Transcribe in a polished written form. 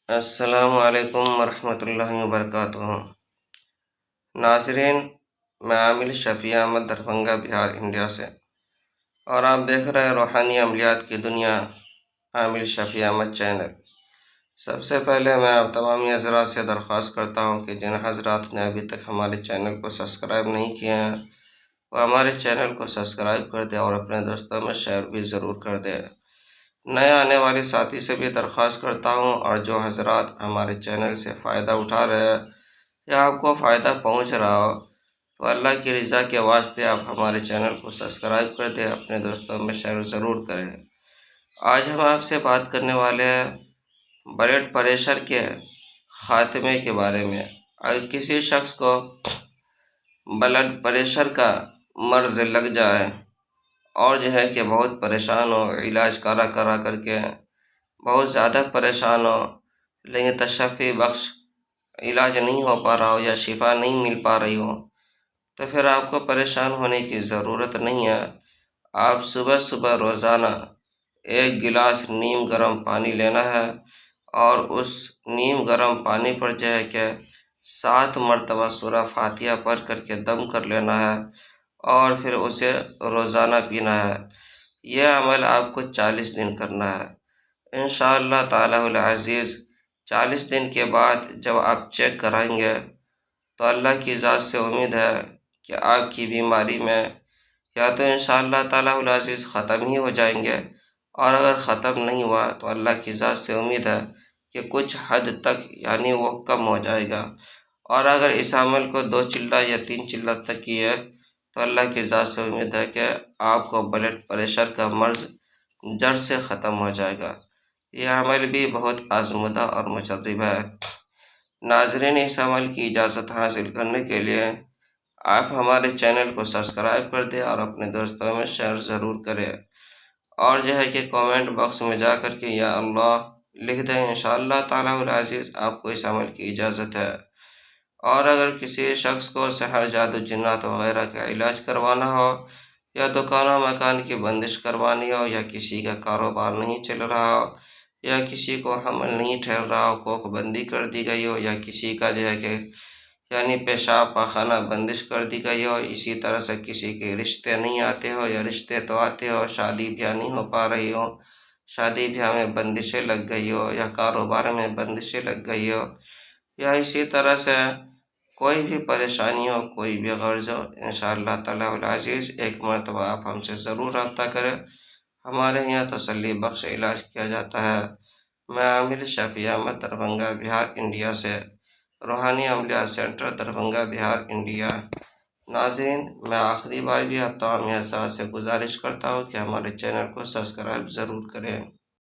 السلام علیکم ورحمۃ اللہ وبرکاتہ۔ ناظرین، میں عامل شفیع احمد دربھنگہ بہار انڈیا سے، اور آپ دیکھ رہے ہیں روحانی عملیات کی دنیا عامل شفیع احمد چینل۔ سب سے پہلے میں آپ تمامی حضرات سے درخواست کرتا ہوں کہ جن حضرات نے ابھی تک ہمارے چینل کو سبسکرائب نہیں کیے ہیں وہ ہمارے چینل کو سبسکرائب کر دیں اور اپنے دوستوں میں شیئر بھی ضرور کر دیں۔ نئے آنے والے ساتھی سے بھی درخواست کرتا ہوں، اور جو حضرات ہمارے چینل سے فائدہ اٹھا رہے ہیں یا آپ کو فائدہ پہنچ رہا ہو تو اللہ کی رضا کے واسطے آپ ہمارے چینل کو سبسکرائب کر دیں، اپنے دوستوں میں شیئر ضرور کریں۔ آج ہم آپ سے بات کرنے والے ہیں بلڈ پریشر کے خاتمے کے بارے میں۔ اگر کسی شخص کو بلڈ پریشر کا مرض لگ جائے اور کہ بہت پریشان ہو، علاج کرا کر کے بہت زیادہ پریشان ہو، لیکن تشفی بخش علاج نہیں ہو پا رہا ہو یا شفا نہیں مل پا رہی ہو، تو پھر آپ کو پریشان ہونے کی ضرورت نہیں ہے۔ آپ صبح صبح روزانہ 1 گلاس نیم گرم پانی لینا ہے، اور اس نیم گرم پانی پر کہ 7 مرتبہ سورہ فاتحہ پڑھ کر کے دم کر لینا ہے، اور پھر اسے روزانہ پینا ہے۔ یہ عمل آپ کو 40 دن کرنا ہے۔ انشاءاللہ تعالی العزیز 40 دن کے بعد جب آپ چیک کرائیں گے تو اللہ کی ذات سے امید ہے کہ آپ کی بیماری میں یا تو انشاءاللہ تعالی العزیز ختم ہی ہو جائیں گے، اور اگر ختم نہیں ہوا تو اللہ کی ذات سے امید ہے کہ کچھ حد تک وہ کم ہو جائے گا، اور اگر اس عمل کو 2 چلہ یا 3 چلہ تک کیے تو اللہ کی ذات سے امید ہے کہ آپ کو بلڈ پریشر کا مرض جڑ سے ختم ہو جائے گا۔ یہ عمل بھی بہت آزمودہ اور مجرب ہے۔ ناظرین، اس عمل کی اجازت حاصل کرنے کے لیے آپ ہمارے چینل کو سبسکرائب کر دیں اور اپنے دوستوں میں شیئر ضرور کریں، اور کہ کامنٹ باکس میں جا کر کے یا اللہ لکھ دیں۔ انشاءاللہ تعالی العزیز آپ کو اس عمل کی اجازت ہے۔ اور اگر کسی شخص کو سحر، جادو، جنات وغیرہ کا علاج کروانا ہو، یا دکان و مکان کی بندش کروانی ہو، یا کسی کا کاروبار نہیں چل رہا ہو، یا کسی کو حمل نہیں ٹھہر رہا ہو، کوکھ بندی کر دی گئی ہو، یا کسی کا کہ پیشاب پاخانہ بندش کر دی گئی ہو، اسی طرح سے کسی کے رشتے نہیں آتے ہو یا رشتے تو آتے ہو، شادی بیاہ نہیں ہو پا رہی ہو، شادی بیاہ میں بندشیں لگ گئی ہو، یا کاروبار میں بندشیں لگ گئی ہو، یا اسی طرح سے کوئی بھی پریشانی ہو، کوئی بھی غرض ہو، انشاءاللہ تعالی العزیز ایک مرتبہ آپ ہم سے ضرور رابطہ کریں۔ ہمارے یہاں تسلی بخش علاج کیا جاتا ہے۔ میں عامل شفیع احمد دربھنگہ بہار انڈیا سے، روحانی عملیات سینٹر دربھنگہ بہار انڈیا۔ ناظرین، میں آخری بار بھی آپ تمام حضرات سے گزارش کرتا ہوں کہ ہمارے چینل کو سبسکرائب ضرور کریں۔